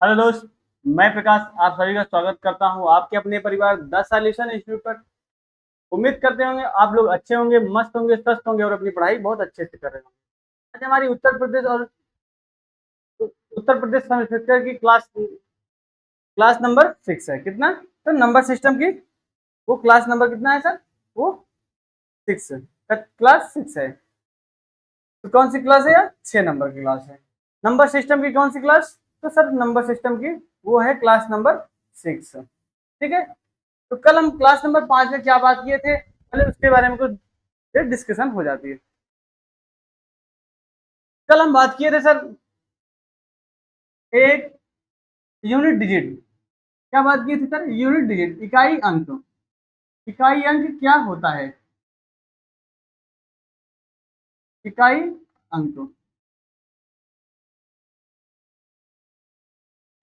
Hello दोस्त। मैं प्रकाश आप सभी का स्वागत करता हूं आपके अपने परिवार द सॉल्यूशन इंस्टीट्यूट पर। उम्मीद करते होंगे आप लोग अच्छे होंगे, मस्त होंगे, स्वस्थ होंगे और अपनी पढ़ाई बहुत अच्छे से कर रहे होंगे। आज हमारी उत्तर प्रदेश सेमेस्टर की क्लास नंबर 6 है। कितना? तो नंबर सिस्टम की वो क्लास नंबर कितना है सर? वो 6 क्लास 6 है। तो कौन सी क्लास है यार? 6 नंबर की क्लास है। नंबर सिस्टम की कौन सी क्लास? तो सर नंबर सिस्टम की वो है क्लास नंबर 6। ठीक है। तो कल हम क्लास नंबर 5 में क्या बात किए थे, पहले उसके बारे में कुछ डिस्कशन हो जाती है। कल हम बात किए थे सर एक यूनिट डिजिट। क्या बात की थी सर? यूनिट डिजिट, इकाई अंक। इकाई अंक क्या होता है? इकाई अंक,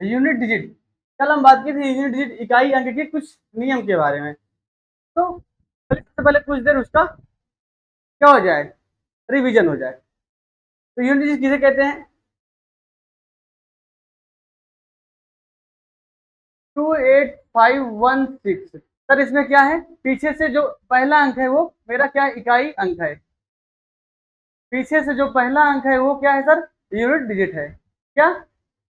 यूनिट डिजिट। कल हम बात की थी यूनिट डिजिट इकाई अंक के कुछ नियम के बारे में। तो सबसे पहले कुछ देर उसका क्या हो जाए, रिवीजन हो जाए। तो यूनिट डिजिट किसे कहते हैं? 28516। सर इसमें क्या है, पीछे से जो पहला अंक है वो मेरा क्या है? इकाई अंक है। पीछे से जो पहला अंक है वो क्या है सर? यूनिट डिजिट है। क्या?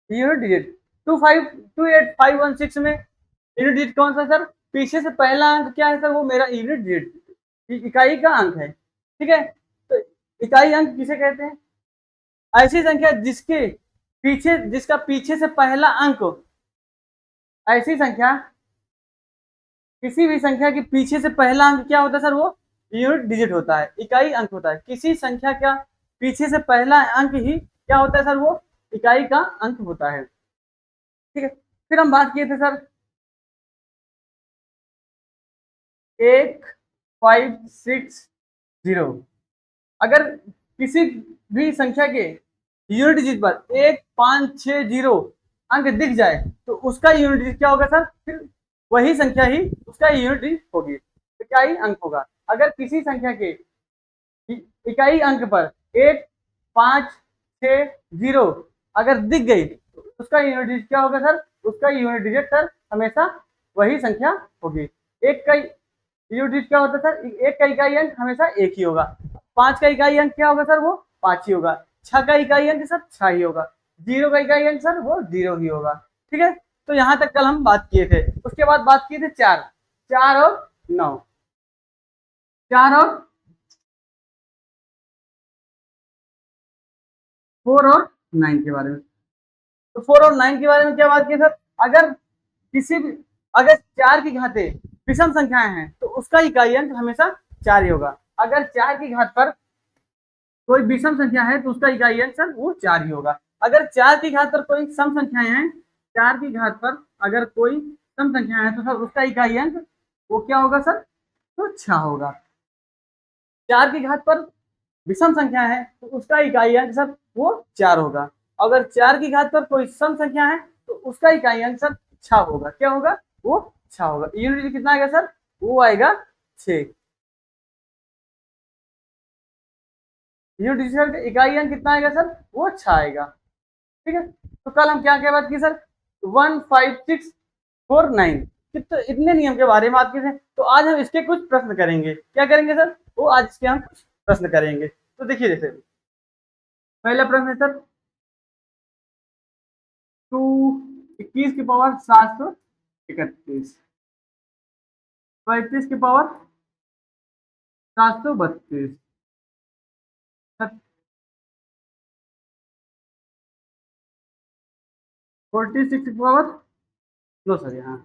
Unit digit. 2828516 में यूनिट डिजिट कौन सा सर? पीछे से पहला अंक क्या है सर? वो मेरा यूनिट डिजिट इकाई का अंक है। ठीक है। तो इकाई अंक किसे कहते हैं? ऐसी संख्या जिसका पीछे से पहला अंक, ऐसी संख्या, किसी भी संख्या के पीछे से पहला अंक क्या होता है सर? वो यूनिट डिजिट होता है, इकाई अंक होता है। किसी संख्या का पीछे से पहला अंक ही क्या होता है सर? वो इकाई का अंक होता है। ठीक है। फिर हम बात किए थे सर 1560। अगर किसी भी संख्या के यूनिट डिजिट पर 1560 अंक दिख जाए तो उसका यूनिट डिजिट क्या होगा सर? फिर वही संख्या ही उसका यूनिट डिजिट होगी, इकाई अंक होगा। अगर किसी संख्या के इकाई अंक पर 1560 अगर दिख गई तो उसका यूनिट डिजिट क्या होगा सर? उसका यूनिट डिजिट सर हमेशा वही संख्या होगी। एक का यूनिट डिजिट क्या होता है सर? एक का इकाई अंक हमेशा एक ही होगा। 5 का इकाई अंक क्या होगा सर? वो 5 ही होगा। 6 का इकाई अंक सर 6 ही होगा। 0 का इकाई अंक सर वो 0 ही होगा। ठीक है। तो यहाँ तक कल हम बात किए थे। उसके बाद बात किए थे 4, 4 और 9, 4 और 4 और 9 के बारे में। तो 4 और 9 के बारे में क्या बात की सर? अगर किसी भी अगर 4 की घातें विषम संख्याएं हैं तो उसका इकाई अंक हमेशा 4 ही होगा। अगर 4 की घात पर कोई विषम संख्या है तो उसका इकाई अंक सर वो 4 ही होगा। अगर 4 की घात पर कोई सम संख्याएं हैं, 4 की घात पर अगर कोई सम संख्या है तो सर उसका इकाई अंक वो क्या होगा सर? तो 6 होगा। 4 की घात पर विषम संख्या है तो उसका इकाई अंक सर वो 4 होगा। अगर 4 की घात पर कोई सम संख्या है तो उसका इकाई अंक सर 6 होगा। क्या होगा? वो 6 होगा। यूनिट कितना आएगा सर? वो आएगा 6। यूनिट डिजिटल का इकाई अंक कितना आएगा सर? वो 6 आएगा। ठीक है। तो कल हम क्या क्या बात की सर? 15649 कितने इतने नियम के बारे में बात की थे। तो आज हम इसके कुछ प्रश्न करेंगे। क्या करेंगे सर? वो आज इसके हम कुछ प्रश्न करेंगे। तो देखिए जैसे पहला प्रश्न है सर, टू 21 की पावर 731, 35 की पावर 732, 46 की पावर, नो सर यहाँ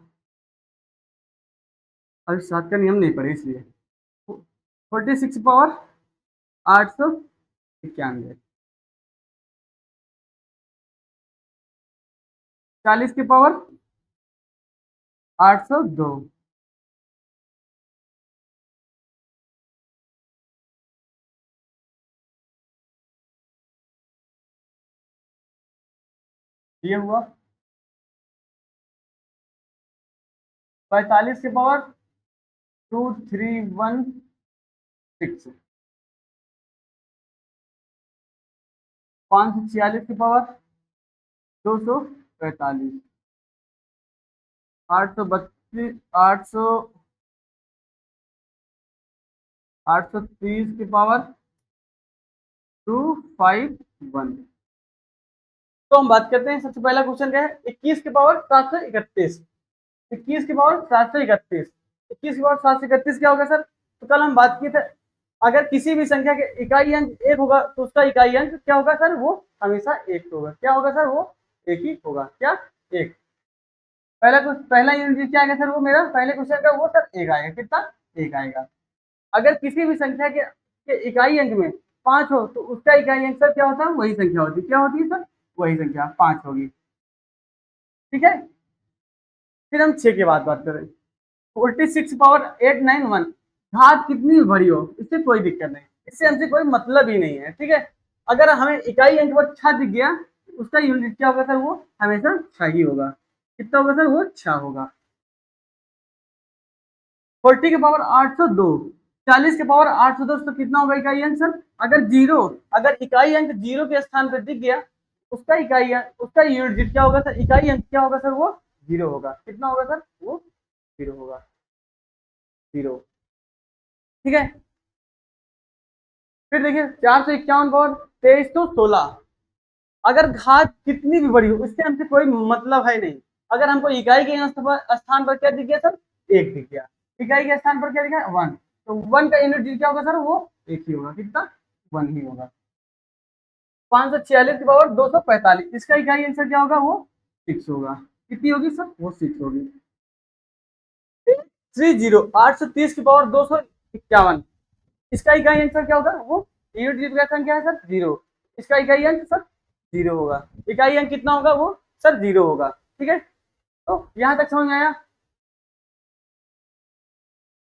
अभी 7 का नियम नहीं पढ़े इसलिए। 46 की पावर 891, 40 की पावर 802, ये हुआ। 45 की पावर 2316, 546 की पावर 200, 45, 832, 830 की पावर 251। तो हम बात करते हैं, सबसे पहला क्वेश्चन क्या है, 21 की पावर 731। 21 की पावर 731, 21 की पावर 731 क्या होगा सर? तो कल हम बात किए थे, अगर किसी भी संख्या के इकाई अंक एक होगा तो उसका इकाई अंक क्या होगा सर? वो हमेशा एक होगा। क्या होगा सर? वो एक ही होगा। क्या? एक। पहला यूनिट क्या आएगा सर? वो मेरा पहले क्वेश्चन का वो सर एक आएगा। कितना? एक आएगा। अगर किसी भी संख्या के इकाई अंक में 5 हो तो उसका इकाई अंक सर क्या होता है? वही संख्या होती है। क्या होती है सर? वही संख्या 5 होगी। ठीक है। फिर हम 6 की बात करें। 46 पावर 891, घात कितनी बड़ी हो इससे कोई दिक्कत नहीं, इससे हमसे कोई मतलब ही नहीं है। ठीक है। अगर हमें इकाई अंक पर 6 दिख गया, उसका यूनिट क्या होगा सर? वो हमेशा 6 ही होगा। कितना होगा सर? वो 6 होगा। 40 के पावर 802, 40 के पावर 802 तो कितना होगा इकाई अंक सर? अगर इकाई अंक जीरो के स्थान पर दिख गया, उसका इकाई अंक, उसका यूनिट क्या होगा सर? इकाई अंक क्या होगा सर? वो जीरो होगा। कितना होगा सर? वो जीरो होगा। जीरो। ठीक है। फिर देखिए 451 पावर 2316, अगर घात कितनी भी बड़ी हो इससे हमसे कोई मतलब है नहीं। अगर हमको इकाई के स्थान पर क्या दिख गया सर? एक दिख गया। इकाई के स्थान पर क्या दिखा? वन। तो वन का यूनिट क्या होगा सर? वो एक ही होगा। कितना? वन ही होगा। 546 की पावर 245, इसका इकाई आंसर क्या होगा? वो 6 होगा। कितनी होगी सर? वो 6 होगी। 830 की पावर 251, इसका इकाई अंक सर क्या होगा? वो यूनिट का संख्या है सर? जीरो। इसका इकाई अंक सर जीरो होगा। इकाई अंक कितना होगा? वो सर जीरो होगा। ठीक है। तो यहां तक समझ में आया।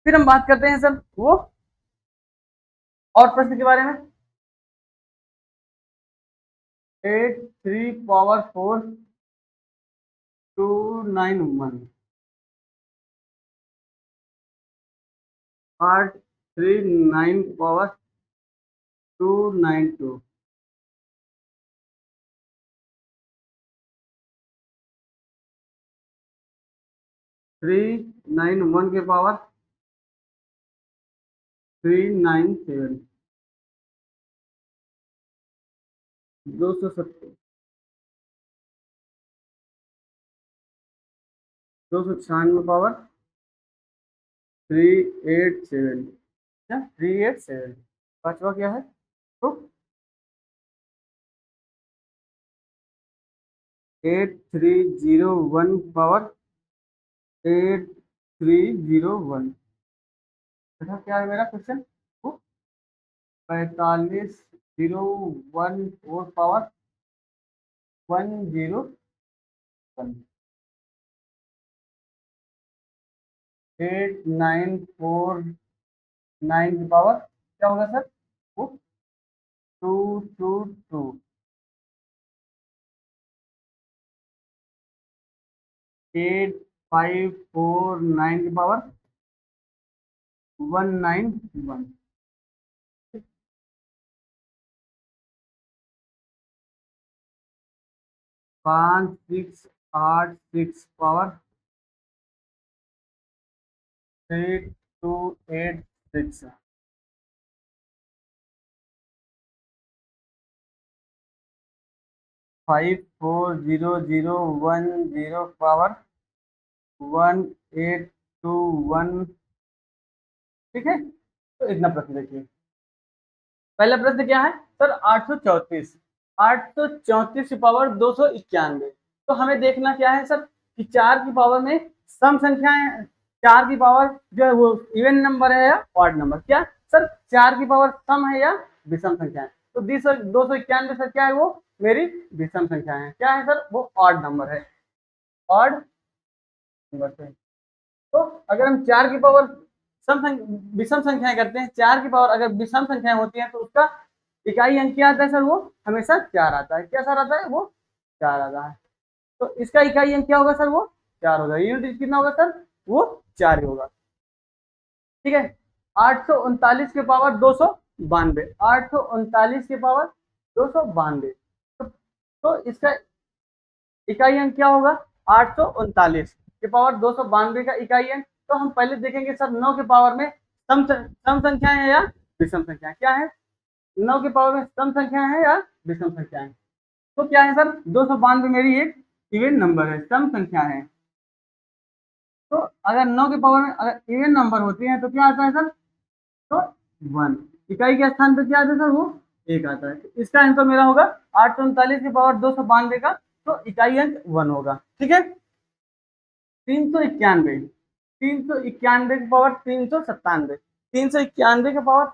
फिर हम बात करते हैं सर वो और प्रश्न के बारे में। 83 पावर 4 291, 839 पावर 292, 391 के पावर 397, 270, 296 पावर 387। क्या? 387। पांचवा क्या है? तो 8301 पावर 8301। अच्छा क्या है मेरा क्वेश्चन? 45,014 पावर 101, 8949 की पावर क्या होगा सर? वो 222, 8549 की पावर 191। 5686 power 3286, 540010 power 1821। ठीक है। तो इतना प्रश्न देखिए। पहला प्रश्न क्या है सर? 834, 834 की पावर 291। तो हमें देखना क्या है सर कि 4 की पावर में सम संख्याएं, 4 की पावर जो है वो इवन नंबर है या ऑड नंबर? क्या सर? 4 की पावर सम है या विषम संख्या है? तो 291 सर क्या है? वो मेरी विषम संख्या है। क्या है सर? वो ऑड नंबर है। ऑड नंबर से। तो अगर हम 4 की पावर विषम संख्याएं करते हैं, 4 की पावर अगर विषम संख्याएं होती हैं तो उसका इकाई अंक क्या आता है सर? वो हमेशा 4 आता है। क्या सर आता है? वो 4 आता है। तो इसका इकाई अंक क्या होगा सर? वो 4 होगा। यूनिट कितना होगा सर? वो 4 ही होगा। ठीक है। 839 के पावर 292, 839 के पावर 292, तो इसका इकाई अंक क्या होगा 839 के पावर 292 का इकाई अंक। तो हम पहले देखेंगे सर 9 के पावर में सम संख्या है या विषम संख्या क्या है। 9 के पावर में सम संख्या है या विषम संख्या है। तो क्या है सर 292 मेरी एक इवन नंबर है, सम संख्या है। तो अगर 9 के पावर में अगर इवन नंबर होती है तो क्या आता है सर, तो 1। इकाई के स्थान पर क्या आता है सर, वो 1 आता है। तो इसका आंसर मेरा होगा 839 के पावर 292 का, तो इकाई अंक 1 होगा। ठीक है। 391, 391 के पावर 397, 391 के पावर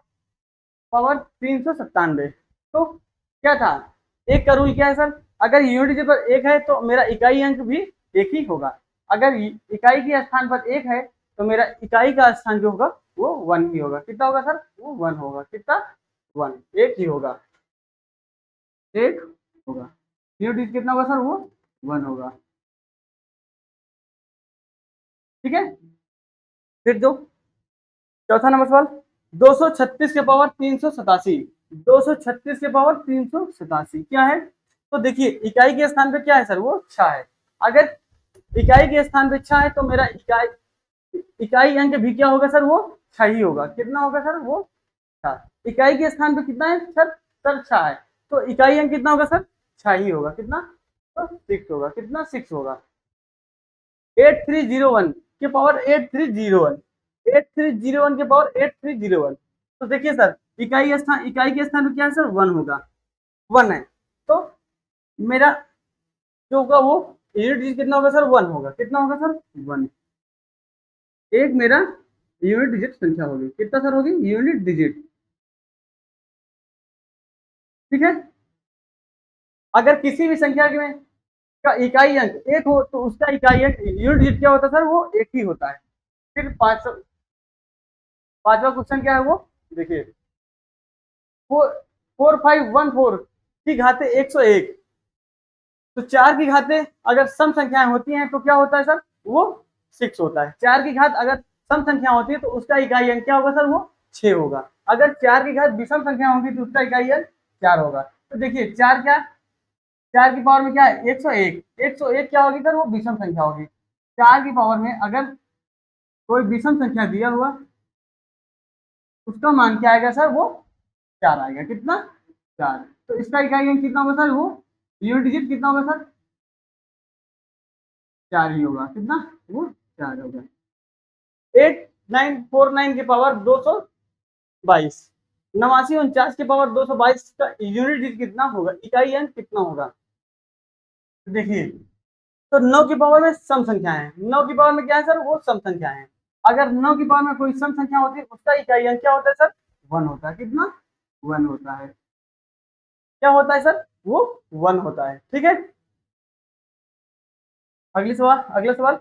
पावर 397। तो क्या था, एक का रूल क्या है सर, अगर यूनिट डिजिट पर एक है तो मेरा इकाई अंक भी एक ही होगा। अगर इकाई के स्थान पर एक है तो मेरा इकाई का स्थान जो होगा वो 1 ही होगा। कितना होगा सर, वो 1 होगा। कितना, 1, एक ही होगा, एक होगा। यूनिट डिजिट कितना होगा सर, वो 1 होगा। ठीक है। फिर जो चौथा नंबर सवाल, 236 के पावर 387, 236 के पावर 387 क्या है। तो देखिए इकाई के स्थान पे क्या है सर, वो 6 है। अगर इकाई के स्थान पे 6 है तो मेरा इकाई इकाई अंक भी क्या होगा सर, वो 6 ही होगा। कितना होगा सर, वो 6। इकाई के स्थान पे कितना है सर, सर 6 है, तो इकाई अंक कितना होगा सर, 6 ही होगा। कितना, तो 6 होगा। कितना, 6 होगा। 8301 के पावर 8301, 8301 के पावर 8301। तो देखिए सर इकाई के स्थान पे क्या है सर, 1 होगा, 1 है। तो मेरा जो होगा वो यूनिट डिजिट कितना होगा सर, 1 होगा। कितना होगा सर, 1। एक मेरा यूनिट डिजिट संख्या होगी। कितना सर होगी, यूनिट डिजिट। ठीक है। अगर किसी भी संख्या में का इकाई अंक एक हो तो उसका इकाई अंक यूनिट डिजिट क्या होता है सर, वो एक ही होता है। फिर पांचवा क्वेश्चन क्या है वो देखिए, 4514 की घाते 101। तो 4 की घाते अगर सम संख्याएं होती हैं तो क्या होता है सर, वो 6 होता है। 4 की घात अगर सम संख्या होती है तो उसका इकाई अंक क्या होगा सर, वो 6 होगा। अगर 4 की घात विषम संख्या होगी तो उसका इकाई अंक 4 होगा। तो देखिए 4 क्या, 4 की पावर में क्या है 101, 101 क्या होगी सर, वो विषम संख्या होगी। 4 की पावर में अगर कोई विषम संख्या दिया हुआ उसका मान क्या आएगा सर, वो 4 आएगा। कितना, 4। तो इसका इकाई अंक कितना होगा सर, वो यूनिट डिजिट कितना होगा सर, 4 ही होगा। कितना, वो 4 होगा। 8949 के पावर 222, 8949 के पावर 222 का यूनिट डिजिट कितना होगा, इकाई अंक कितना होगा। देखिए तो 9 की पावर में सम संख्या है, 9 की पावर में क्या है सर, वो सम संख्या है। अगर 9 की पावर में कोई सम संख्या होती है उसका इकाई अंक क्या होता है सर, 1 होता है। कितना, 1 होता है। क्या होता है सर, वो 1 होता है। ठीक है। अगला सवाल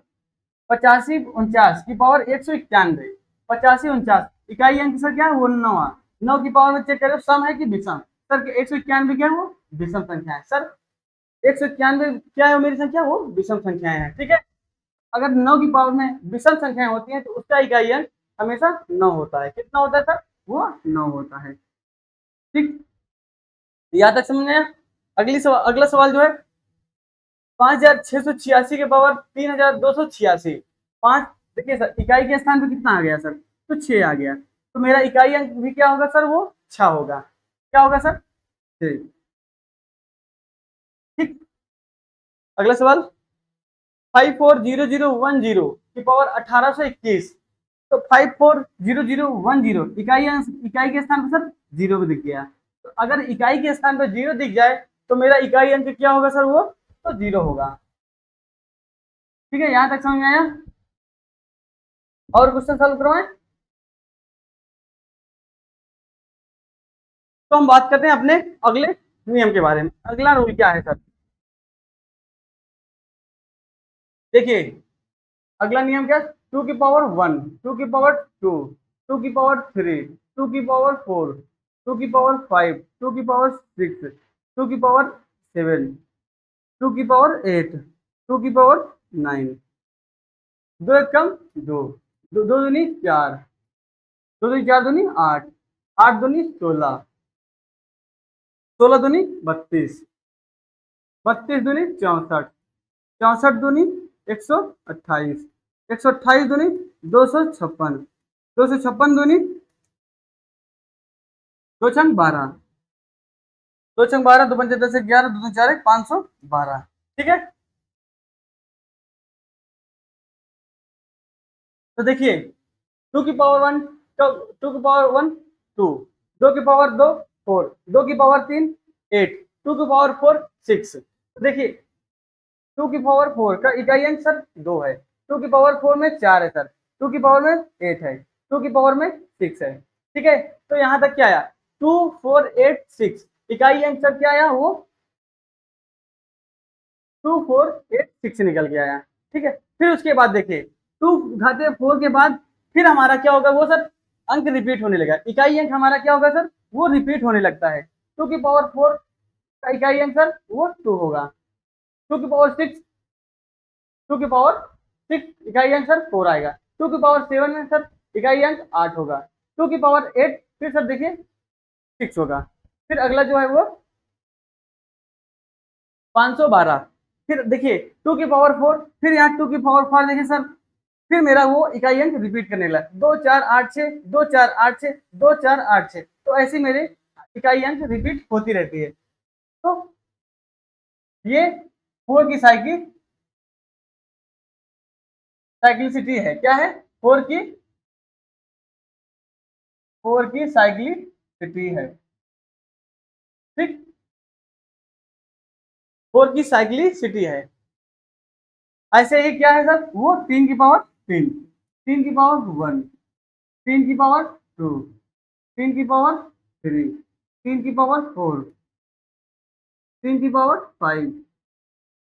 8549 की पावर 191, 8549 इकाई अंक सर क्या है, वो 9 है। 9 की पावर में चेक करो सम है कि विषम। सर 191 क्या है, वो विषम संख्या है। सर 191 क्या है, वो मेरी संख्या वो विषम संख्याएं हैं। ठीक है। अगर 9 की पावर में विषम संख्याएं होती हैं तो उसका इकाई अंक हमेशा 9 होता है। कितना होता है सर, वो 9 होता है। ठीक, यहाँ तक समझ में आया। अगला सवाल जो है 5686 के पावर 3286, पांच। देखिए सर इकाई के स्थान पे कितना आ गया सर, तो 6 आ गया। तो मेरा इकाई अंक भी क्या होगा सर, वो 6 होगा। क्या होगा सर, 6। ठीक। अगला सवाल 540010 की पावर 1821। तो 540010 इकाई के स्थान पर सर 0 भी दिख गया। तो अगर इकाई के स्थान पर 0 दिख जाए तो मेरा इकाई अंक क्या होगा सर, वो तो 0 होगा। ठीक है, यहां तक समझ में आया। और क्वेश्चन सॉल्व करवाएं। तो हम बात करते हैं अपने अगले नियम के बारे में। अगला रूल क्या है सर, देखिए अगला नियम क्या है, 2 की पावर 1, 2 की पावर 2, 2 की पावर 3, 2 की पावर 4, 2 की पावर 5, 2 की पावर 6, 2 की पावर 7, 2 की पावर 8, 2 की पावर 9। दो एक कम, दो, दो दो दूनी 4, दो दूनी 4 दूनी 8, 8 दूनी 16, 16 दूनी 32, 32 दूनी 64, 64 दूनी 128, 128 दूनी 256, 256 दूनी 2 छंग 12, 2 छंग 12, 2 पंजे 10, 11, 2 4 512। ठीक है, तो देखिए 2 की पावर 1, 2 की पावर 1 2, 2 की पावर 2 4, 2 की पावर 3 8, 2 की पावर 4 6। देखिए 2 की पावर 4 का इकाई अंक सर 2 है, 2 की पावर 4 में 4 है सर, 2 की पावर में 8 है, 2 की पावर में 6 है। ठीक है, तो यहां तक क्या आया 2 4 8 6, इकाई अंक सर क्या आया वो 2 4 8 6 निकल के आया। ठीक है, फिर उसके बाद देखिए 2 घाते 4 के बाद फिर हमारा क्या होगा वो सर अंक रिपीट होने लगा, इकाई अंक हमारा क्या होगा सर वो रिपीट होने लगता है। 2 की पावर 4 का इकाई अंक सर वो 2 होगा, 2 की पावर 6, 2 की पावर 6 इकाई अंक सर 4 आएगा, 2 की पावर 7 में सर इकाई अंक 8 होगा, 2 की पावर 8 फिर सर देखिए 6 होगा। फिर अगला जो है वो 512। फिर देखिए 2 की पावर 4, फिर यहाँ 2 की पावर 4 देखिए सर फिर मेरा वो इकाई अंक रिपीट करने लगा 2 4 8 6, 2 4 8 6, 2 4 8 6, तो ऐसी मेरे इकाई अंक रिपीट होती रहती है। तो ये 4 की साइक्लिसिटी है, क्या है 4 की साइक्लिसिटी है। ठीक, 4 की साइक्लिसिटी है। ऐसे ही क्या है सर वो 3 की पावर 3, 3 की पावर 1, 3 की पावर 2, 3 की पावर 3, 3 की पावर 4, 3 की पावर 5,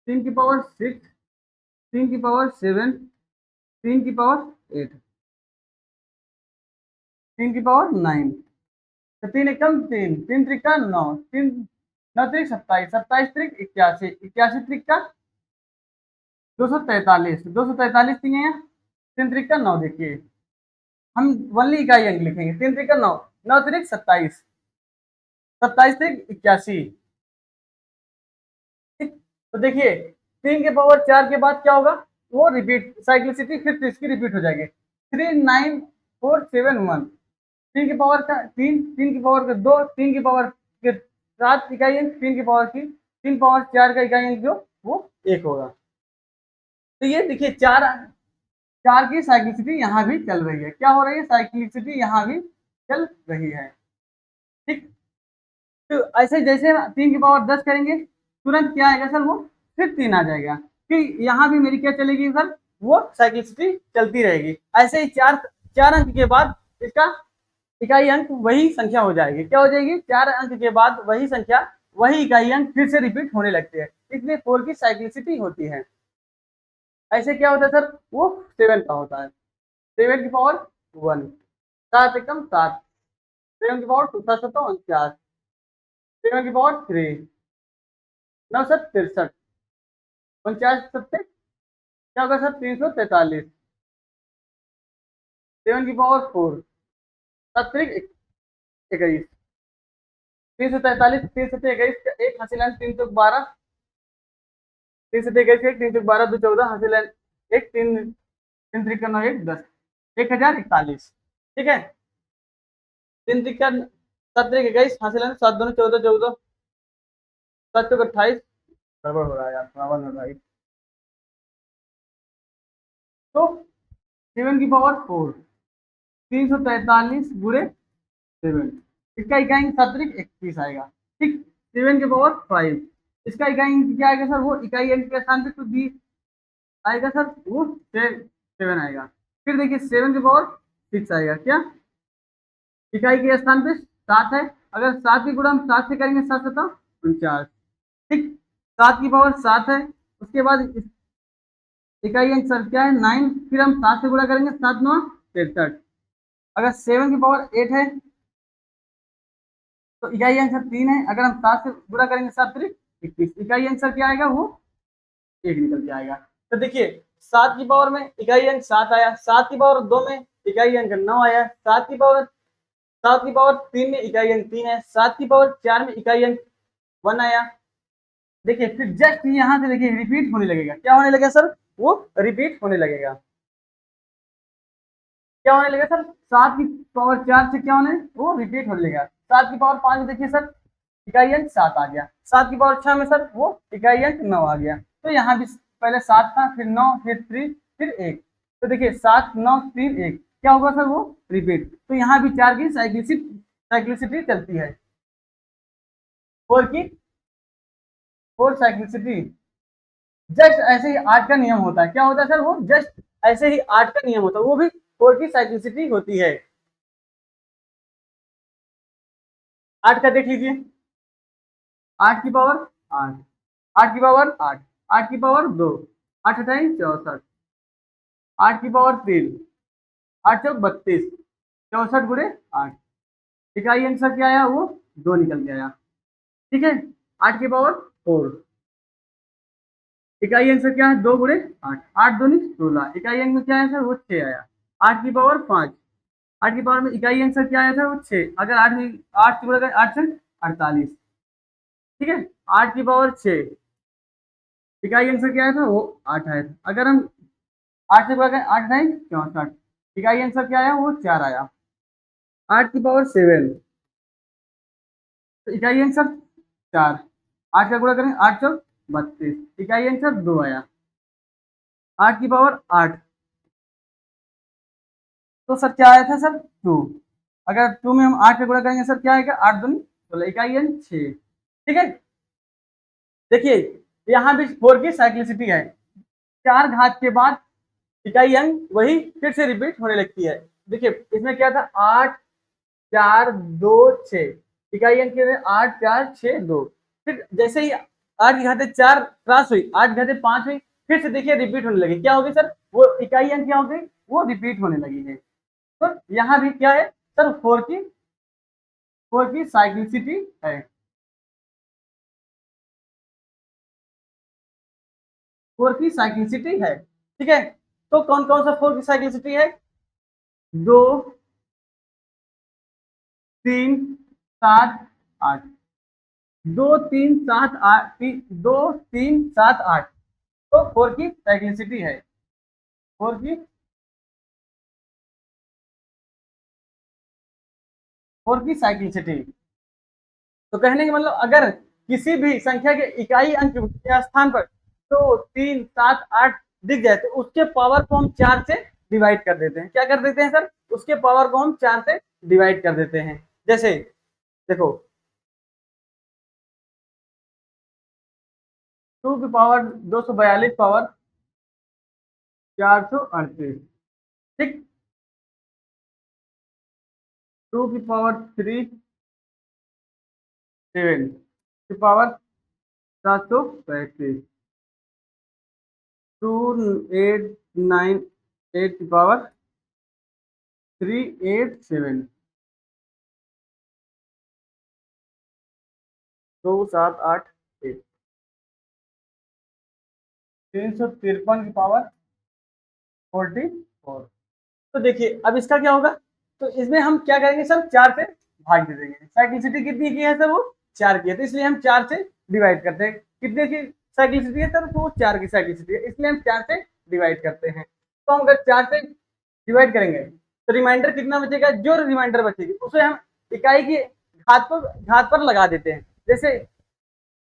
3 की पावर 6, 3 की पावर 7, 3 की पावर 8, 3 की पावर 9। तो 3 एकम 3, 3 त्रिका 9, 3 9 त्रिक 27, 27 त्रिक 81, 81 त्रिक का 243, 243 तीन है, 3 त्रिक का 9। देखिए हम वनली इकाई अंक लिखेंगे, 3 त्रिक का 9, 9 त्रिक 27, 27 त्रिक 81। ठीक, तो देखिए 3 के पावर 4 के बाद क्या होगा वो रिपीट साइक्लिसिटी फिर से इसकी रिपीट हो जाएगी 3 9 4 7 1। 3 की पावर का 3, 3 की पावर का 2, 3 की पावर के 7 इकाई अंक, 3 की पावर 4 का इकाई अंक जो वो 1 होगा। तो ये देखिए 4 4 की साइक्लिसिटी यहाँ भी चल रही है, क्या हो रही है साइक्लिसिटी यहाँ भी चल रही है। ठीक, तो ऐसे जैसे 3 की पावर 10 करेंगे तुरंत क्या आएगा सर वो फिर 3 आ जाएगा, फिर यहाँ भी मेरी क्या चलेगी सर वो साइक्लिसिटी चलती रहेगी। ऐसे ही 4 4 अंक के बाद इसका इकाई अंक वही संख्या हो जाएगी, क्या हो जाएगी 4 अंक के बाद वही संख्या वही इकाई अंक फिर से रिपीट होने लगते हैं, इसलिए 4 की साइक्लिसिटी होती है। ऐसे क्या होता है सर वो 7 का होता है, 7 की पावर 1, 7 एकम 7, 7 की पावर 2 7 7 49, 7 की पावर 3 9 7 63, 49 क्या होगा सर 343, 7 की पावर 4 7 त्रिक 21, 343, 3 7 21 एक हासिल 3 तो 12, 3 7 21 एक 3 तो 12 2 14 हासिल एक 3 3 त्रिक का 9 1 10, 1041। ठीक है, 3 त्रिक का 7 त्रिक 21 हासिल 7 2 14 14, 7 चौक 28। गड़बड़ हो रहा है यार थोड़ा सा भाई। तो 7 की पावर 4 343 गुणे 7, इसका इकाई सत्रिक 21 आएगा। ठीक, 7 की पावर 5 इसका इकाई क्या आएगा सर वो इकाई अंक के स्थान पे तो 20 आएगा सर वो 7 आएगा। फिर देखिए 7 की पावर 6 आएगा, क्या इकाई के स्थान पे 7 है, अगर 7 की गुणा हम 7 से करेंगे 7 7 49। ठीक, 7 की पावर 7 है, उसके बाद इकाई अंक सर क्या है 9, फिर हम 7 से गुणा करेंगे 7 9 63। अगर 7 की पावर 8 है तो इकाई आंसर 3 है, अगर हम 7 से गुणा करेंगे 7 त्रिक 21, इकाई आंसर क्या आएगा वो 1 निकल के आएगा। तो देखिए 7 की पावर में इकाई अंक 7 आया, 7 की पावर 2 में इकाई अंक 9 आया, 7 की पावर 3 में इकाई अंक 3 है, 7 की पावर 4 में इकाई अंक 1 आया, देखिए फिर जस्ट यहाँ से देखिए रिपीट होने लगेगा। क्या होने लगेगा सर? वो रिपीट होने लगेगा। क्या होने लगेगा सर? 7 की पावर 4 से क्या होने, वो रिपीट होने लगेगा। 7 की पावर 5 में देखिए सर इकाई अंक 7 आ गया। 7 की पावर 6 में सर वो इकाई अंक 9 आ गया। तो यहाँ भी पहले 7 था, फिर 9, फिर 3, फिर 1। तो देखिए 7, 9, 3, 1 क्या होगा सर? वो रिपीट। तो यहाँ भी 4 की साइक्लिसिटी चलती है। 4 की 4 साइक्लिसिटी जस्ट ऐसे ही 8 का नियम होता है। क्या होता है सर? वो जस्ट ऐसे ही 8 का नियम होता है, वो भी 4 की साइक्लिसिटी होती है। 8 का देख लीजिए। 8 की पावर 8, 8 की पावर 8, 8 की पावर 2, 8 अठाई 64, 8 की पावर 3, 8 चौक 32, 64 गुणे 8। इकाई आंसर क्या आया? वो 2 निकल के आया। ठीक है। 8 की पावर 4, इकाई आंसर क्या है? 2 गुणे 8, 8 दूनी 16, इकाई अंक में क्या आया सर? वो 6 आया। 8 की पावर 5, 8 की पावर में इकाई आंसर क्या आया था? वो 6। अगर 8 में 8 से गुणा करें 8 से 48। ठीक है। 8 की पावर 6, इकाई आंसर क्या आया था? वो 8 आया था। अगर हम 8 से गुणा करें 8 नहीं 64, इकाई आंसर क्या आया? वो 4 आया। 8 की पावर 7, तो इकाई आंसर 4, 8 का गुणा करें 8 चौक 32, इकाई आंसर 2 आया। 8 की पावर 8, तो सर क्या आया था सर? 2। अगर 2 में हम 8 का गुणा करेंगे सर क्या आएगा? 8 दूनी 16, इकाई अंक 6। ठीक है। देखिए यहाँ भी 4 की साइक्लिसिटी है। 4 घात के बाद इकाई अंक वही फिर से रिपीट होने लगती है। देखिए इसमें क्या था? 8, 4, 2, 6, इकाई अंक 8, 4, 6, 2। फिर जैसे ही 8 की घाते 4 क्रॉस हुई, 8 घाते 5 हुई, फिर से देखिए रिपीट होने लगी। क्या होगी सर? वो इकाई अंक क्या हो गई? वो रिपीट होने लगी है। तो यहाँ भी क्या है सर? 4 की साइक्लिसिटी है। 4 की साइक्लिसिटी है। ठीक है। तो कौन कौन सा 4 की साइक्लिसिटी है? 2, 3, 7, 8। 2, 3, 7, 8, 2, 3, 7, 8। तो 4 की साइक्लिसिटी है। 4 की 4 की साइक्लिसिटी। तो कहने का मतलब अगर किसी भी संख्या के इकाई अंक के स्थान पर 2, 3, 7, 8 दिख जाए तो उसके पावर को हम 4 से डिवाइड कर देते हैं। क्या कर देते हैं सर? उसके पावर को हम 4 से डिवाइड कर देते हैं। जैसे देखो 2 की पावर 242 पावर 438। ठीक। 2 की पावर 3 7 की पावर 735। 2 8 9 8 की पावर 387। 2 7 8 1 353 की पावर 44। तो देखिए अब इसका क्या होगा? तो इसमें हम क्या करेंगे सर? 4 से भाग दे देंगे। साइक्लिसिटी कितनी की है सर? वो 4 की है, तो इसलिए हम 4 से डिवाइड करते हैं। कितने की साइक्लिसिटी है सर? तो वो 4 की साइक्लिसिटी है, इसलिए हम 4 से डिवाइड करते हैं। तो हम अगर 4 से डिवाइड करेंगे तो रिमाइंडर कितना बचेगा? जो रिमाइंडर बचेगी उसे हम इकाई की घात पर लगा देते हैं। जैसे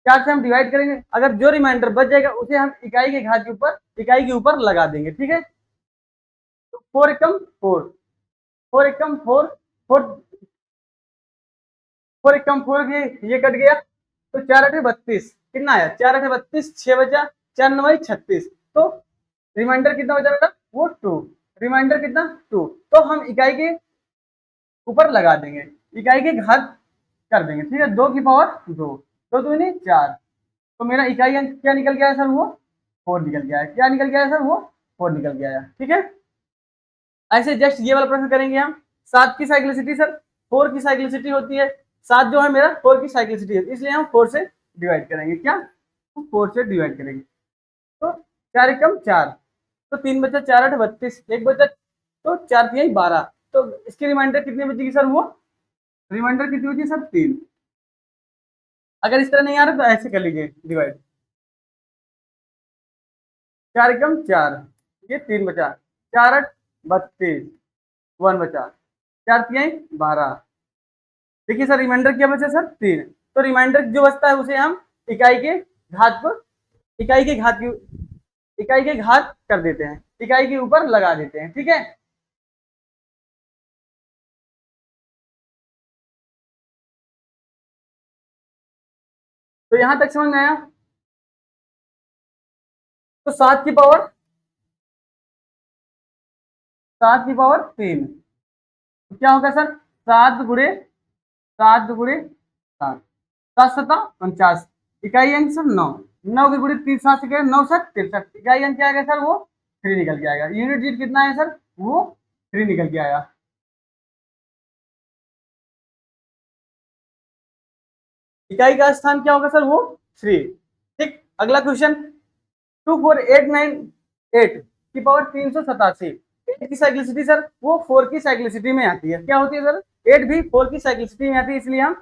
4 से हम डिवाइड करेंगे, अगर जो रिमाइंडर बच जाएगा उसे हम इकाई के ऊपर लगा देंगे। ठीक है। तो 4 एकम 4, 4 एकम 4, 4, 4 एकम 4, ये कट गया। तो 4 अठे 32 कितना आया? 4 अठे 32, 6 बचा, 4 नवाई 36। तो रिमाइंडर कितना बचा बेटा? वो 2। रिमाइंडर कितना? 2। तो हम इकाई के ऊपर लगा देंगे, इकाई के घात कर देंगे। ठीक है। 2 की पावर 2, 2 दूनी 4। तो मेरा इकाई अंक क्या निकल गया है सर? वो 4 निकल गया है। क्या निकल गया है सर? वो 4 निकल गया है। ठीक है। ऐसे जस्ट ये वाला प्रश्न करेंगे हम। 7 की साइक्लिसिटी सर 4 की साइक्लिसिटी होती है। 7 जो है मेरा 4 की साइक्लिसिटी है, इसलिए हम 4 से डिवाइड करेंगे। क्या? 4 से डिवाइड करेंगे। तो 4 एकम 4, तो 3 बचा, 4 8 32, एक बचा, तो 4 3 12। तो इसकी रिमाइंडर कितनी बचेगी सर? वो रिमाइंडर कितनी बची सर? 3। अगर इस तरह नहीं आ रहा तो ऐसे कर लीजिए डिवाइड, 4 एकम 4, ये 3 बचा, 4 8 32, 1 बचा, 4 तिहाई 12। देखिए सर रिमाइंडर क्या बचा सर 3, तो रिमाइंडर जो बचता है उसे हम इकाई के घात पर, इकाई के घात की, इकाई के घात कर देते हैं, इकाई के ऊपर लगा देते हैं, ठीक है। तो यहां तक समझ में आया। तो 7 की पावर 3, तो क्या होगा सर, 7 गुणे 7, 7 सता 49, इकाई अंक सर 9, 9 के गुणे 3 7 से क्या, 9 7 63, इकाई अंक क्या आएगा सर, वो 3 निकल के आएगा। यूनिट जीट कितना है सर, वो 3 निकल के आया। इकाई का स्थान क्या होगा सर, वो 3। ठीक, अगला क्वेश्चन, 24898 की पावर 387, 8 की साइक्लिसिटी सर वो 4 की साइक्लिसिटी में आती है, क्या होती है सर, 8 भी 4 की साइक्लिसिटी में आती है, इसलिए हम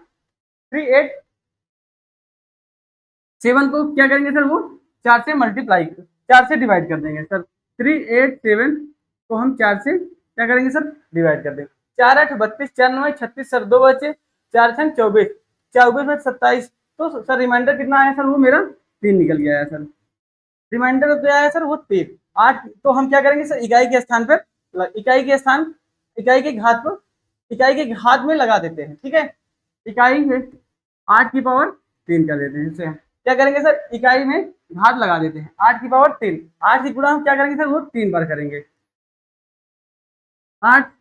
387 को क्या करेंगे सर, वो 4 से मल्टीप्लाई, 4 से डिवाइड कर देंगे सर। 387 को हम 4 से क्या करेंगे सर, डिवाइड कर देंगे। 4 8 32, 4 9 36 सर, 2 बचे, 4 6 24, 24 में 27, तो सर रिमाइंडर कितना आया सर, वो मेरा 3 निकल गया है सर। रिमाइंडर क्या है सर, वो 3 8, तो हम क्या करेंगे सर, इकाई के स्थान पर, इकाई के स्थान, इकाई के घात पर, इकाई के घात में लगा देते हैं, ठीक है। इकाई में 8 की पावर 3 कर देते हैं, इससे हम क्या करेंगे सर, इकाई में घात लगा देते हैं, 8 की पावर 3, 8 की गुणा हम क्या करेंगे सर, वो 3 बार करेंगे, 8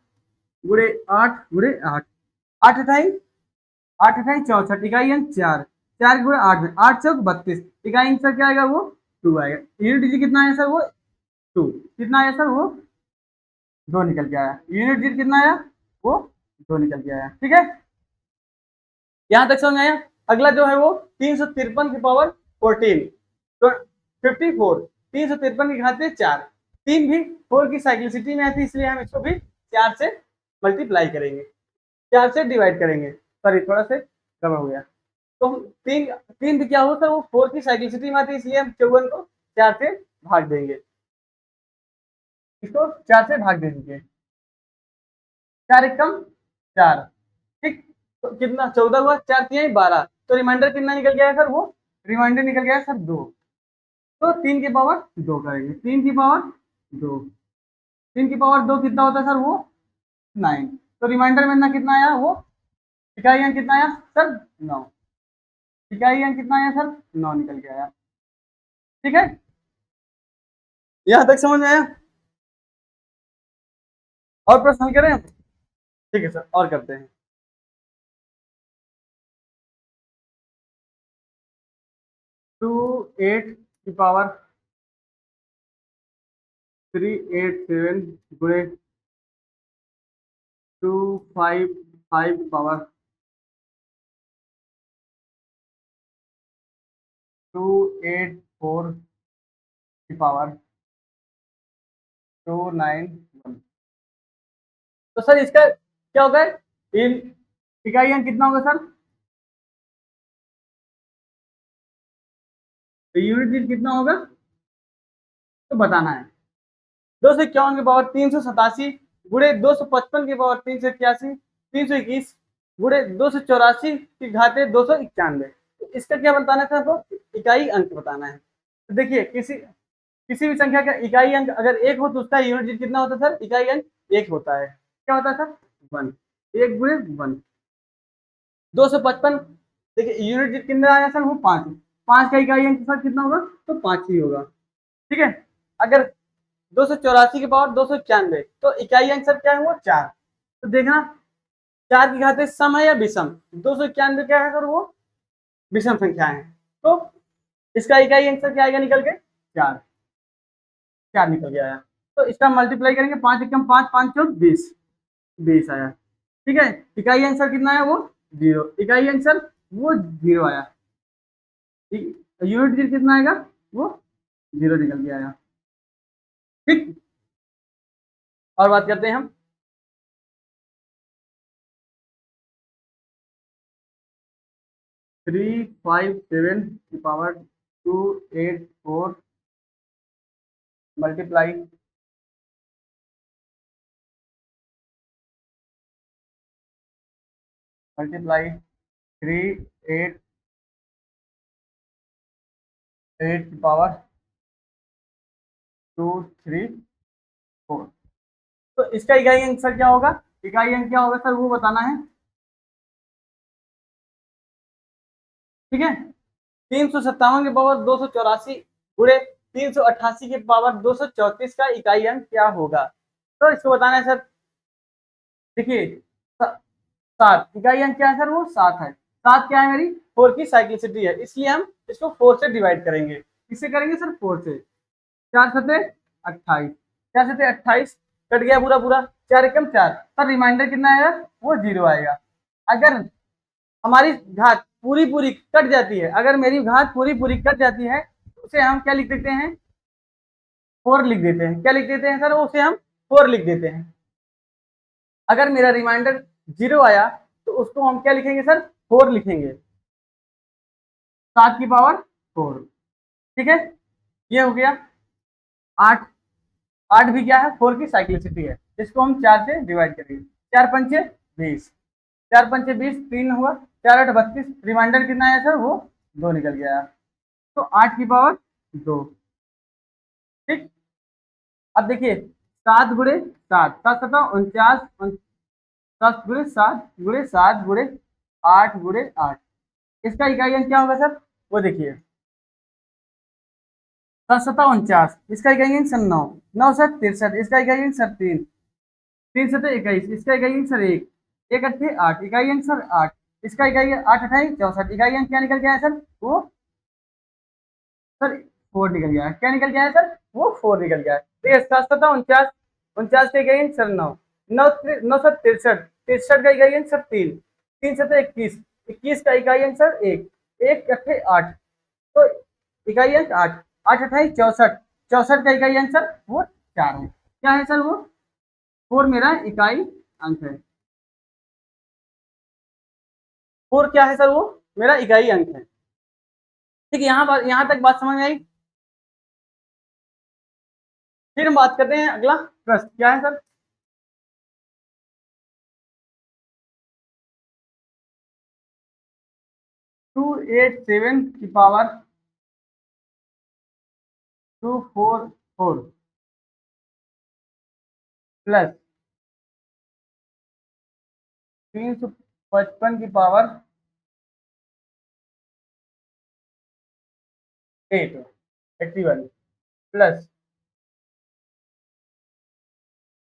गुणे 8 गुणे 8, 8 अठाई 64, इकाई अंक 4, 4 गुणे 8 में 8 चौक 32, इकाई अंक सर क्या आएगा, वो 2 आएगा। यूनिट डिजिट कितना है सर, वो 2, कितना आया सर, वो 2 निकल के आया। यूनिट डिजिट कितना आया, वो 2 निकल के आया, ठीक है। यहां तक समझ आया। अगला जो है वो 353 की पावर 14, तो 54, 353 की घात 4, 3 भी 4 की साइक्लिसिटी में आती है, इसलिए हम इसको भी 4 से मल्टीप्लाई करेंगे, 4 से डिवाइड करेंगे, सॉरी थोड़ा से गड़बड़ हो गया। तो हम 3 भी क्या होता है, वो 4 की साइक्लिसिटी में आती है, इसलिए हम 54 को 4 से भाग देंगे, इसको 4 से भाग देंगे, 4 एकम 4, ठीक। तो कितना 14 हुआ, 4 तिहाई 12, तो रिमाइंडर कितना निकल गया है सर, वो रिमाइंडर निकल गया है सर 2। तो 3 की पावर 2 करेंगे, 3 की पावर 2, 3 की पावर 2 कितना होता है सर, वो 9, तो रिमाइंडर में ना कितना आया, वो इकाई अंक कितना आया सर, 9, इकाई अंक कितना आया सर, 9 निकल के आया, ठीक है। यहां तक समझ में आया। और प्रश्न हल करें, ठीक है सर, और करते हैं। 2 8 7 गुणे 254 की पावर 291, तो सर इसका क्या होगा, इन इकाई अंक कितना होगा सर, तो यूनिट दिट कितना होगा, तो बताना है। 251 की पावर 387, गुणे 255 की पावर 381, 321, गुणे 284 की घाते 291, इसका क्या बताना था आपको, इकाई अंक बताना है। तो देखिए किसी भी संख्या का इकाई अंक अगर 1 हो तो उसका यूनिट डिजिट कितना होता है सर, इकाई अंक 1 होता है, क्या होता है सर, 1, 1 गुणे 1, 255, देखिए यूनिट डिजिट कितना आया सर, वो 5, 5 का इकाई अंक सर कितना होगा, तो 5 ही होगा, ठीक है। अगर 284 की पावर 291, तो इकाई अंक सर क्या है, वो 4, तो देखना 4 की घाते सम है या विषम, 291 क्या है सर, वो विषम संख्या है, तो इसका इकाई अंक सर क्या आएगा निकल के, 4, 4 निकल के आया। तो इसका मल्टीप्लाई करेंगे, 5 एकम 5, 5 चौक 20, 20 आया, ठीक है। इकाई अंक सर कितना है, वो 0, इकाई अंक सर वो 0 आया, यूनिट डिजिट कितना आएगा, वो 0 निकल के आया, ठीक। और बात करते हैं हम, 357 की पावर 284 मल्टीप्लाई मल्टीप्लाई 388 की पावर 234। तो इसका इकाई अंक सर क्या होगा? इकाई अंक क्या होगा सर वो बताना है। ठीक है, 357 के पावर 284 गुणे 388 के पावर 234 का इकाई अंक क्या होगा? तो इसको बताना है सर। देखिए 7 इकाई अंक क्या है सर? वो 7 है। 7 क्या है? मेरी 4 की साइक्लिसिटी है, इसलिए हम इसको 4 से डिवाइड करेंगे। किससे करेंगे सर? 4 से। 4 सते 28, 4 सते 28 कट गया पूरा पूरा, 4 एकम 4 सर, रिमाइंडर कितना आएगा? वो 0 आएगा। अगर हमारी घात पूरी पूरी कट जाती है, अगर मेरी घात पूरी पूरी कट जाती है तो उसे हम क्या लिख देते हैं? 4 लिख देते हैं। क्या लिख देते हैं सर? उसे हम 4 लिख देते हैं। अगर मेरा रिमाइंडर 0 आया तो उसको हम क्या लिखेंगे सर? 4 लिखेंगे, 7 की पावर 4। ठीक है, ये हो गया। 8, 8 भी क्या है? 4 की साइक्लिसिटी है, इसको हम 4 से डिवाइड करेंगे। 4 पंचे 20, 4 पंचे 20, 3 हुआ, 4 8 32, रिमाइंडर कितना आया सर? वो 2 निकल गया। तो 8 की पावर 2। ठीक, अब देखिए 7 गुणे 7, 7 सता 49, 10 गुणे 7 गुणे 7 गुणे 8 गुणे 8, इसका इकाई अंक क्या होगा सर? वो देखिए 7 सता 49, इसका इकाई अंक सर 9, 9 सर 63, इसका इकाई अंक सर 3, 3 सते 21, इसका इकाई अंक सर 1, 1 अट्ठे 8, इकाई अंक सर 8, इसका इकाई 8 अठाई 64, इकाई अंक क्या निकल गया है सर? वो सर 4 निकल गया है। क्या निकल गया है सर? वो 4 निकल गया है। तो ये 7 सता 49, 49 का इकाई अंक सर 9, 9 9 सर 63, 63 का इकाई अंक सर 3, 3 सते 21, 21 का इकाई अंक सर 1, 1 अट्ठे 8, तो इकाई अंक 8, 8 अठाई 64, 64 का इकाई अंक सर वो 4 है। क्या है सर? वो 4 मेरा इकाई अंक है। 4 क्या है सर? वो मेरा इकाई अंक है। ठीक है, यहाँ तक बात समझ में आई। फिर हम बात करते हैं अगला प्रश्न क्या है सर? 287 की पावर 244 प्लस 355 की पावर 81 प्लस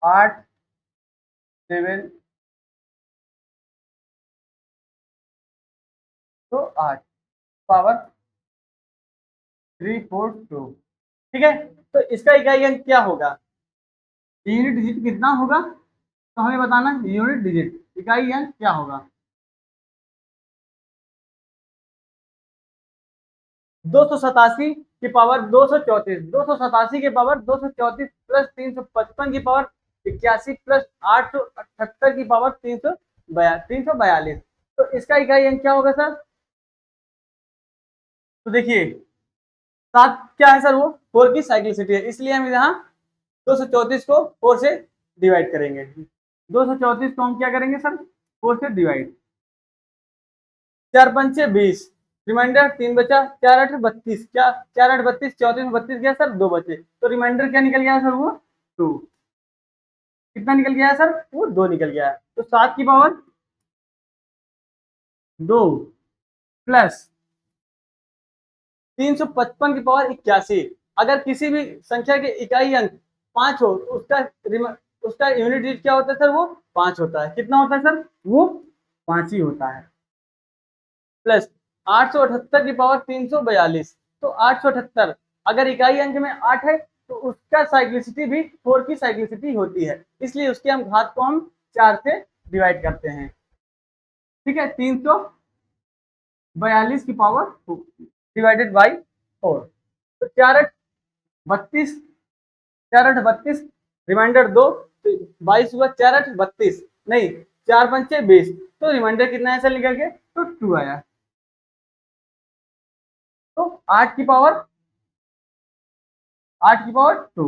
8 7 तो 8 पावर 342। ठीक है, तो इसका इकाई अंक क्या होगा? यूनिट डिजिट कितना होगा तो हमें बताना। यूनिट डिजिट इकाई अंक क्या होगा? 287 की पावर 234, 287 की पावर 234 प्लस 355 की पावर 81 प्लस 878 की पावर 342। तो इसका इकाई अंक क्या होगा सर? तो देखिए 7 क्या है सर? वो 4 की साइक्लिसिटी है, इसलिए हम यहाँ 234 को 4 से डिवाइड करेंगे। 234 को हम क्या करेंगे सर? 4 से डिवाइड। 4 पंचे 20, रिमाइंडर 3 बचा, 4 8 32, क्या 4 8 32, 34 में 32 गया सर, 2 बचे, तो रिमाइंडर क्या निकल गया सर? वो 2। कितना निकल गया है सर? वो 2 निकल गया है। तो 7 की पावर 2 प्लस 355 की पावर 81। अगर किसी भी संख्या के इकाई अंक 5 हो तो उसका यूनिट डिजिट क्या होता है सर? वो 5 होता है। कितना होता है सर? वो 5 ही होता है। प्लस 878 की पावर 342, तो 878 अगर इकाई अंक में 8 है तो उसका साइक्लिसिटी भी 4 की साइक्लिसिटी होती है, इसलिए उसके हम घात को हम 4 से डिवाइड करते हैं। ठीक है, 342 की पावर डिवाइडेड बाई 4, तो 4 8 32, 4 8 32, रिमाइंडर 2, तो 22 हुआ, 4 8 32 नहीं 4 पंचे 20, तो रिमाइंडर कितना है सर निकल के? तो 2 आया। तो 8 की पावर 2,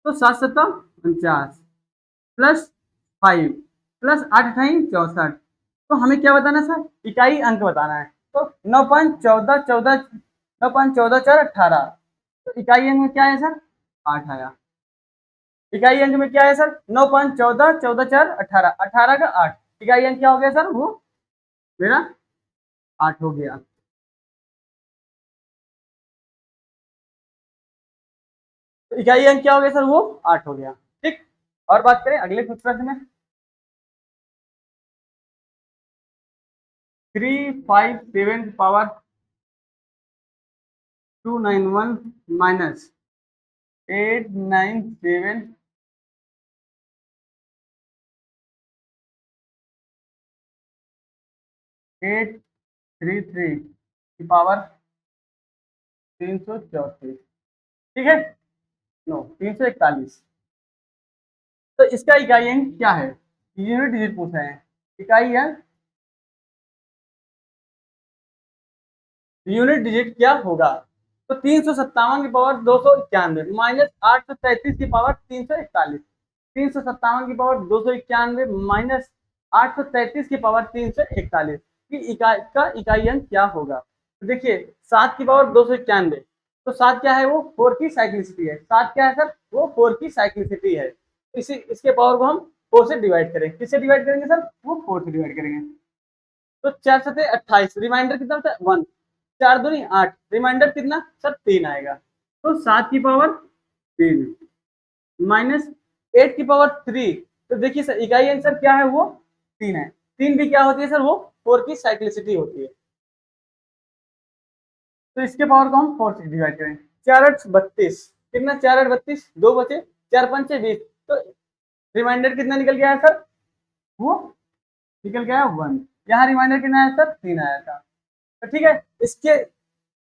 तो 7×7 = 49 प्लस 5 प्लस 8×8 = 64। तो हमें क्या बताना है सर, इकाई अंक बताना है। तो 9×14 तो इकाई अंक में क्या है सर, 8 आया। इकाई अंक में क्या है सर, 9×14 = 18, 18 का 8, इकाई अंक क्या हो गया सर, वो मेरा 8 हो गया। तो इकाई अंक क्या हो गया सर, वो 8 हो गया। ठीक, और बात करें अगले कुछ प्रश्न में। 357 माइनस 897 833 की पावर 334, ठीक है, नो 341। तो इसका इकाई अंक क्या है, यूनिट डिजिट पूछा है। इकाई अंक, यूनिट डिजिट क्या होगा, तो 357 की पावर 291 माइनस 833 की पावर 341। 357 की पावर 291 माइनस 833 की पावर 341 की इकाई अंक क्या होगा। तो देखिए 7 की पावर 291, तो 7 क्या है, वो 4 की साइक्लिसिटी है। 7 क्या है सर, वो 4 की साइक्लिसिटी है। इसी इसके पावर को हम 4 से डिवाइड करें, किससे डिवाइड करेंगे सर, वो 4 से डिवाइड करेंगे। तो 4×7 = 28, रिमाइंडर कितना होता है 1, 4×2 = 8, रिमाइंडर कितना सर 3 आएगा। तो 7 की पावर 3 माइनस 8 की पावर 3, तो देखिए सर इकाई अंक सर क्या है, वो 3 है। 3 भी क्या होती है सर, वो 4 की साइक्लिसिटी होती है। तो इसके पावर को हम 4 से डिवाइड करें, 4×8 = 32, कितना 4×8 = 32, 2 बचे, 4×5 = 20, तो रिमाइंडर कितना निकल गया है सर, वो निकल गया है 1। यहाँ रिमाइंडर कितना आया सर, 3 आया था। तो ठीक है, इसके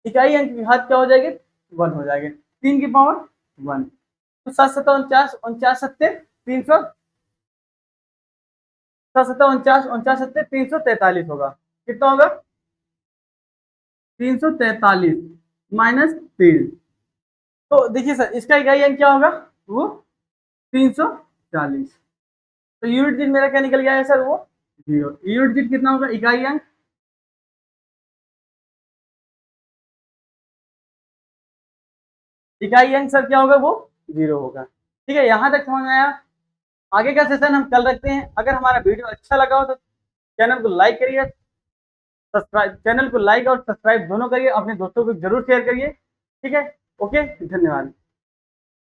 इकाई अंक की घात क्या हो जाएगी, 1 हो जाएगी, 3 की पावर 1। तो 7×7 = 49, 49×7 = 300, 7×7 = 49, 49×7 = 343 होगा। कितना होगा, 343 माइनस 3। तो देखिए सर इसका इकाई अंक क्या होगा, वो 340। तो यूनिट डिजिट मेरा क्या निकल गया है सर, वो 0। यूनिट डिजिट कितना होगा, इकाई अंक, इकाई अंक सर क्या होगा, वो 0 होगा। ठीक है, यहाँ तक समझ में आया। आगे का सेशन हम कल रखते हैं। अगर हमारा वीडियो अच्छा लगा हो तो चैनल को लाइक करिए, सब्सक्राइब, चैनल को लाइक और सब्सक्राइब दोनों करिए, अपने दोस्तों को जरूर शेयर करिए। ठीक है, ओके, धन्यवाद।